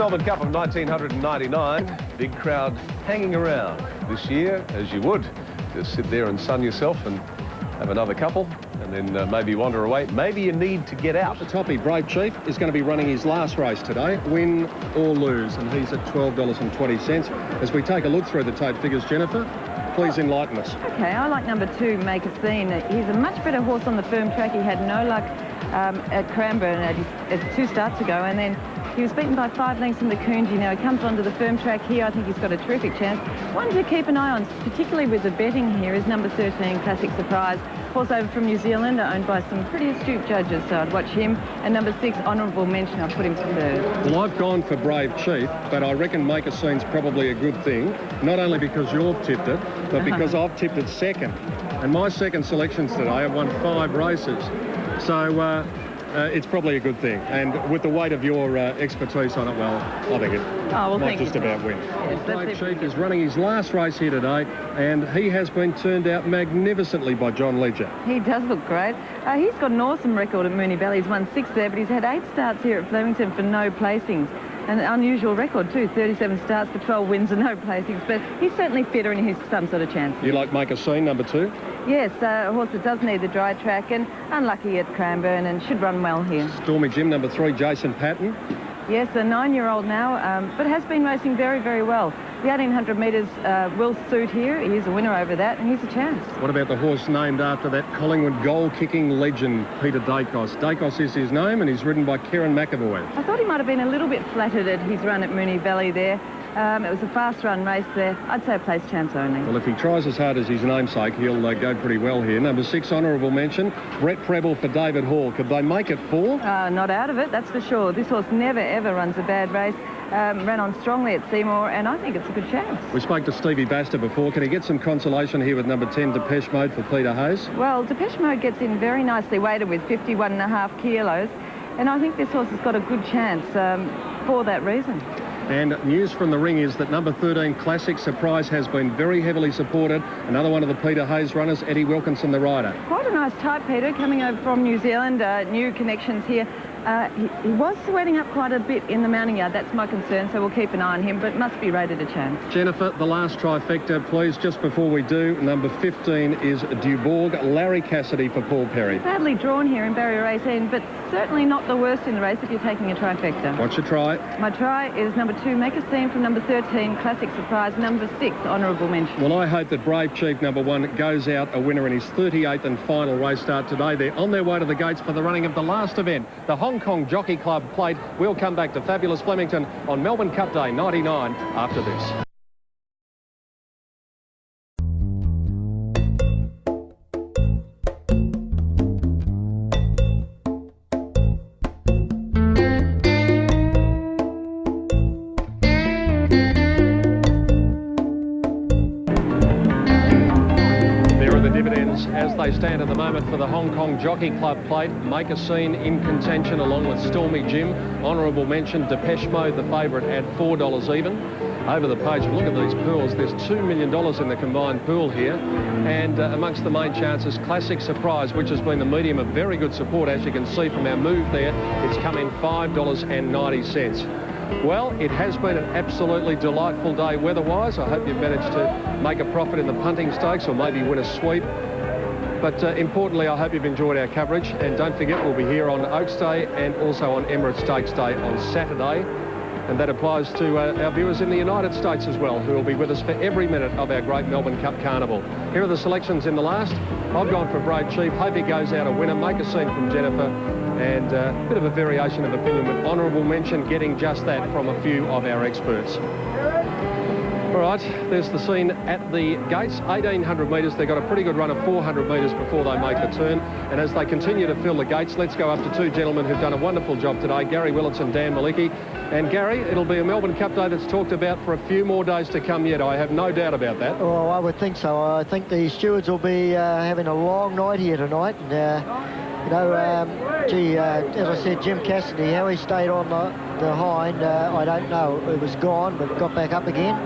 Melb Cup of 1999, big crowd hanging around. This year, as you would, just sit there and sun yourself and have another couple and then maybe wander away. Maybe you need to get out. The toppy, Brave Chief, is going to be running his last race today, win or lose, and he's at $12.20. As we take a look through the tote figures, Jennifer, please enlighten us. Okay, I like number 2, Make a Scene. He's a much better horse on the firm track. He had no luck at Cranbourne at 2 starts ago, and then he was beaten by 5 lengths in the Coonji. Now he comes onto the firm track here. I think he's got a terrific chance. One to keep an eye on, particularly with the betting here, is number 13, Classic Surprise. Horse over from New Zealand, owned by some pretty astute judges, so I'd watch him. And number 6, Honourable Mention, I'll put him to 3rd. Well, I've gone for Brave Chief, but I reckon Make a Scene's probably a good thing, not only because you've tipped it, but because I've tipped it second. And my second selections today have won 5 races. So it's probably a good thing. And with the weight of your expertise on it, well, I think it might just about win. Yes, Brave Chief is running his last race here today, and he has been turned out magnificently by John Ledger. He does look great. He's got an awesome record at Moonee Valley. He's won 6 there, but he's had 8 starts here at Flemington for no placings. An unusual record too, 37 starts for 12 wins and no placings, but he's certainly fitter and he's some sort of chance. You like Make a Scene, number 2? Yes, a horse that does need the dry track and unlucky at Cranbourne and should run well here. Stormy Jim, number 3, Jason Patton. Yes, a 9-year-old now, but has been racing very, very well. The 1800 metres will suit here. He is a winner over that, and he's a chance. What about the horse named after that Collingwood goal-kicking legend, Peter Dacos? Dacos is his name, and he's ridden by Kieran McAvoy. I thought he might have been a little bit flattered at his run at Moonee Valley there. It was a fast-run race there. I'd say a place chance only. Well, if he tries as hard as his namesake, he'll go pretty well here. Number 6, Honourable Mention, Brett Preble for David Hall. Could they make it 4? Not out of it, that's for sure. This horse never, ever runs a bad race. Ran on strongly at Seymour, and I think it's a good chance. We spoke to Stevie Baster before. Can he get some consolation here with number 10, Depeche Mode for Peter Hayes? Well, Depeche Mode gets in very nicely weighted with 51.5 kilos, and I think this horse has got a good chance for that reason. And news from the ring is that number 13, Classic Surprise, has been very heavily supported. Another one of the Peter Hayes runners, Eddie Wilkinson, the rider. Quite a nice type, Peter, coming over from New Zealand. New connections here. He was sweating up quite a bit in the mounting yard. That's my concern, so we'll keep an eye on him, but must be rated a chance. Jennifer, the last trifecta, please, just before we do. Number 15 is Dubourg, Larry Cassidy for Paul Perry. Badly drawn here in Barrier 18, but certainly not the worst in the race if you're taking a trifecta. What's your try? My try is number 2, Make a Scene, from number 13, Classic Surprise, number 6, Honourable Mention. Well, I hope that Brave Chief, number 1, goes out a winner in his 38th and final race start today. They're on their way to the gates for the running of the last event, the Hong Kong Jockey Club Plate. We'll come back to fabulous Flemington on Melb Cup Day 99 after this. As they stand at the moment for the Hong Kong Jockey Club Plate, Make a Scene in contention along with Stormy Jim. Honourable Mention, Depeche Mode, the favourite at $4 even. Over the page, look at these pools. There's $2 million in the combined pool here. And amongst the main chances, Classic Surprise, which has been the medium of very good support, as you can see from our move there. It's come in $5.90. Well, it has been an absolutely delightful day weather-wise. I hope you've managed to make a profit in the punting stakes or maybe win a sweep. But importantly, I hope you've enjoyed our coverage. And don't forget, we'll be here on Oaks Day and also on Emirates Stakes Day on Saturday. And that applies to our viewers in the United States as well, who will be with us for every minute of our great Melb Cup Carnival. Here are the selections in the last. I've gone for Brave Chief. Hope he goes out a winner. Make a Scene from Jennifer. And a bit of a variation of opinion with Honourable Mention getting just that from a few of our experts. All right, there's the scene at the gates, 1,800 metres. They've got a pretty good run of 400 metres before they make the turn. And as they continue to fill the gates, let's go up to 2 gentlemen who've done a wonderful job today, Gary Willits and Dan Malicki. And Gary, it'll be a Melb Cup Day that's talked about for a few more days to come yet. I have no doubt about that. Oh, I would think so. I think the stewards will be having a long night here tonight. And, as I said, Jim Cassidy, how he stayed on the hind, I don't know. It was gone, but got back up again.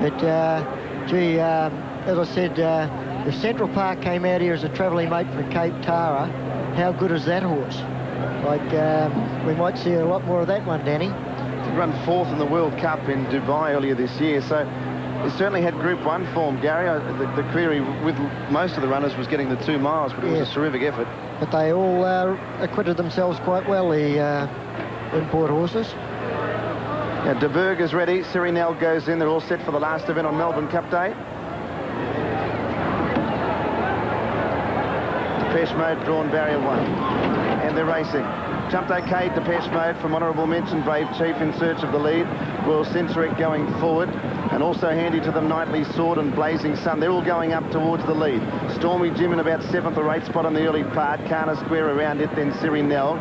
But, as I said, if Central Park came out here as a travelling mate from Cape Tara, how good is that horse? Like, we might see a lot more of that one, Danny. run 4th in the World Cup in Dubai earlier this year, so he certainly had Group 1 form, Gary. The query with most of the runners was getting the 2 miles, but it was a terrific effort. But they all acquitted themselves quite well, the import horses. Now, De Burgh is ready. Sirinel goes in. They're all set for the last event on Melbourne Cup Day. Depeche Mode drawn barrier 1. And they're racing. Jumped OK, Depeche Mode from honourable mention, Brave Chief in search of the lead. Royal Centuric going forward. And also handy to them, Knightly Sword and Blazing Sun. They're all going up towards the lead. Stormy Jim in about 7th or 8th spot on the early part. Kana Square around it, then Sirinel.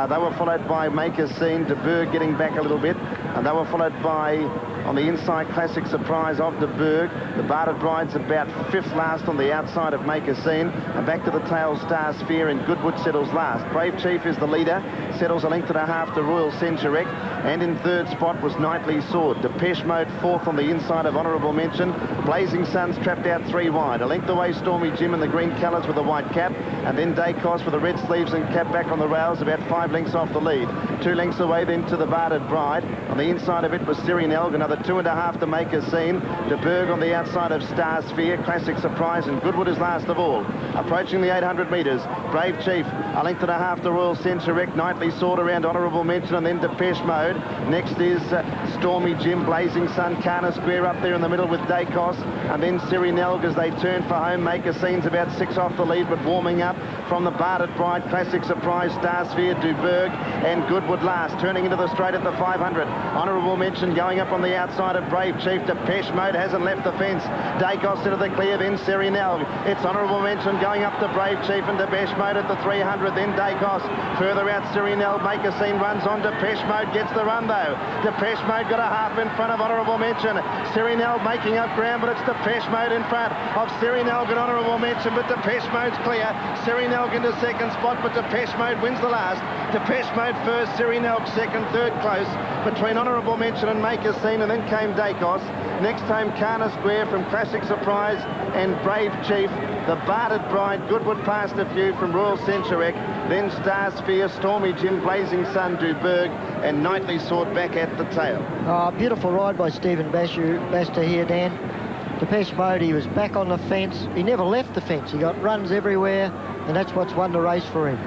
They were followed by Make a Scene, De Burgh getting back a little bit. And they were followed by, on the inside, Classic Surprise of De Burgh. The Barded Bride's about 5th last on the outside of Make a Scene. And back to the tail, Star Sphere, and Goodwood settles last. Brave Chief is the leader, settles a length and a half to Royal Centuric. And in 3rd spot was Knightly Sword. Depeche Mode 4th on the inside of honourable mention. Blazing Sun's trapped out 3 wide. A length away, Stormy Jim in the green colours with a white cap. And then Dacos with the red sleeves and cap back on the rails, about 5 lengths off the lead. 2 lengths away then to the Barded Bride. On the inside of it was Sirinel, another 2.5 to Make a Scene. De Burgh on the outside of Star Sphere, Classic Surprise, and Goodwood is last of all. Approaching the 800 metres, Brave Chief, a length and a half to Royal Centuric. Knightly Sword around honourable mention, and then Depeche Mode. Next is Stormy Jim, Blazing Sun, Kana Square up there in the middle with Dacos, and then Sirinel as they turn for home. Make a Scene's about 6 off the lead, but warming up from the Barded Bride, Classic Surprise, Star Sphere, De Burgh, and Goodwood last. Turning into the straight at the 500. Honourable mention going up on the outside of Brave Chief. Depeche Mode hasn't left the fence. Dacos into the clear, then Sirinel. It's honourable mention going up to Brave Chief and Depeche Mode at the 300, then Dacos. Further out, Sirinel. Make a Scene runs on. Depeche Mode gets the run though. Depeche Mode got a half in front of honourable mention. Sirinel making up ground, but it's Depeche Mode in front of Sirinel and honourable mention, but Depeche Mode's clear. Sirinel into 2nd spot, but Depeche Mode wins the last. Depeche Mode first, Sirinel 2nd, 3rd close between honourable mention and Make a Scene, and then came Dacos. Next came Kana Square from Classic Surprise and Brave Chief. The Barded Bride, Goodwood passed a few from Royal Centuric, then Star Sphere, Stormy Jim, Blazing Sun, De Burgh, and Knightly Sword back at the tail. Oh, beautiful ride by Stephen Basta here, Dan. Depeche Mode, he was back on the fence. He never left the fence. He got runs everywhere, and that's what's won the race for him.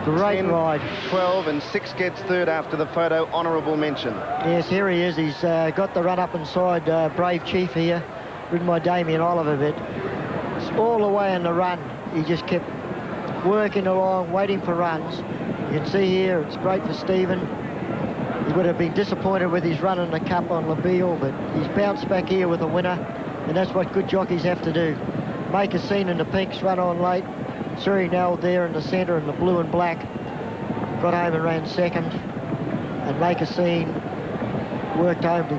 Great 10, ride. 12, and 6 gets 3rd after the photo, honourable mention. Yes, here he is. He's got the run up inside Brave Chief here, ridden by Damien Oliver, but it's all the way in the run. He just kept working along, waiting for runs. You can see here, it's great for Stephen. He would have been disappointed with his run in the Cup on Labille, but he's bounced back here with a winner, and that's what good jockeys have to do. Make a Scene in the pinks, run on late. Sirinel there in the centre in the blue and black. Got home and ran 2nd. And Make a Scene worked home to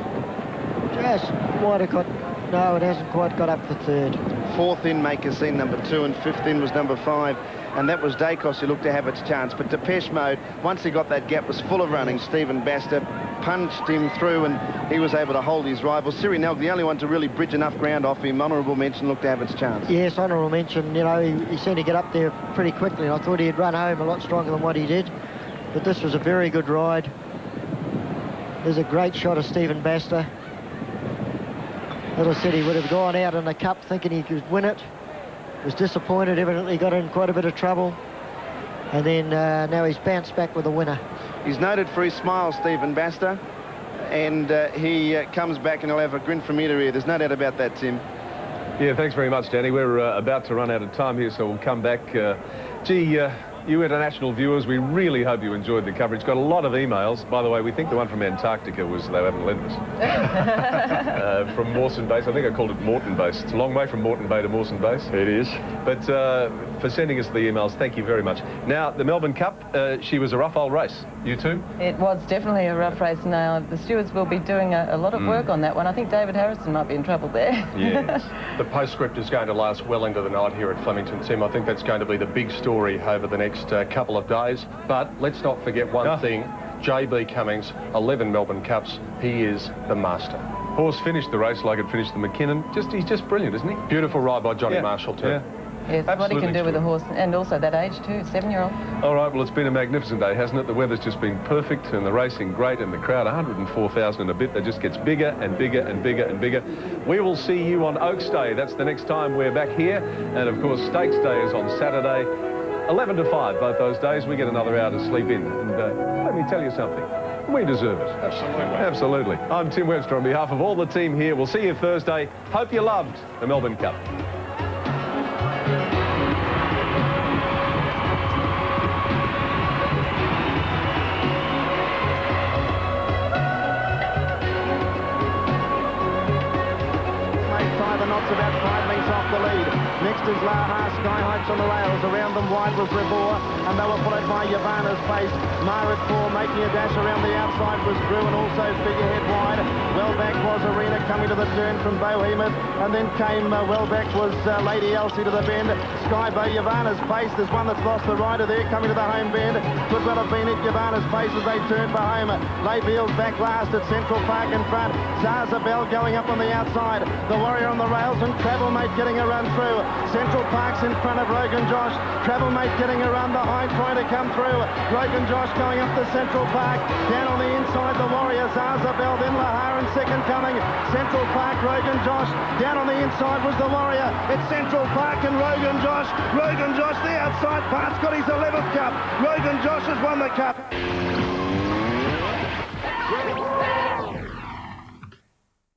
just might have got, no, it hasn't quite got up for 3rd. 4th in Make a Scene, number 2, and 5th in was number 5. And that was Dacos who looked to have its chance. But Depeche Mode, once he got that gap, was full of running. Stephen Basta punched him through, and he was able to hold his rival. Sirinel, the only one to really bridge enough ground off him. Honourable mention looked to have its chance. Yes, honourable mention. You know, he seemed to get up there pretty quickly. I thought he'd run home a lot stronger than what he did. But this was a very good ride. There's a great shot of Stephen Basta. As I said, he would have gone out in the Cup thinking he could win it. Was disappointed, evidently got in quite a bit of trouble. And then now he's bounced back with a winner. He's noted for his smile, Stephen Basta. And he comes back and he'll have a grin from ear to ear. There's no doubt about that, Tim. Yeah, thanks very much, Danny. We're about to run out of time here, so we'll come back. You international viewers, we really hope you enjoyed the coverage. Got a lot of emails. By the way, we think the one from Antarctica was they haven't lent us. From Mawson Base. I think I called it Moreton Base. It's a long way from Moreton Bay to Mawson Base. It is. But for sending us the emails, thank you very much. Now, the Melbourne Cup, she was a rough old race. You too? It was definitely a rough race. Now, the stewards will be doing a lot of work on that one. I think David Harrison might be in trouble there. Yes. The postscript is going to last well into the night here at Flemington, Tim. I think that's going to be the big story over the next couple of days. But let's not forget one thing. JB Cummings, 11 Melbourne Cups. He is the master. Horse finished the race like it finished the McKinnon. He's just brilliant, isn't he? Beautiful ride by Johnny Marshall, too. Yeah. Yes, what he can do with a horse, and also that age too, 7-year-old. All right, well, it's been a magnificent day, hasn't it? The weather's just been perfect and the racing great, and the crowd, 104,000 and a bit, that just gets bigger and bigger and bigger and bigger. We will see you on Oaks Day. That's the next time we're back here. And, of course, Stakes Day is on Saturday, 11 to 5, both those days. We get another hour to sleep in. And let me tell you something. We deserve it. Absolutely. Absolutely. I'm Tim Webster on behalf of all the team here. We'll see you Thursday. Hope you loved the Melbourne Cup. About 5 lengths off the lead. Next is Laha, Sky Heights on the rails. Around them wide was Rebor, and they were followed by Yavana's Pace. Mar at 4, making a dash around the outside was Brew, and also Figurehead wide. Well back was Arena coming to the turn from Bohemoth, and then came well back was Lady Elsie to the bend. Skybo, Yavana's Pace. There's one that's lost the rider there coming to the home bend. Could well have been it. Yavana's Pace as they turn for home. Layfields back last at Central Park in front. Zarzabel going up on the outside. The Warrior on the rails, and Travelmate getting a run through. Central Park's in front of Rogan Josh. Travelmate getting a run behind, trying to come through. Rogan Josh going up to Central Park. Down on the inside, the Warrior, Zarzabel, then Lahar in second coming. Central Park, Rogan Josh. Down on the inside was the Warrior. It's Central Park and Rogan Josh. Rogan Josh, the outside part's got his 11th cup. Rogan Josh has won the cup.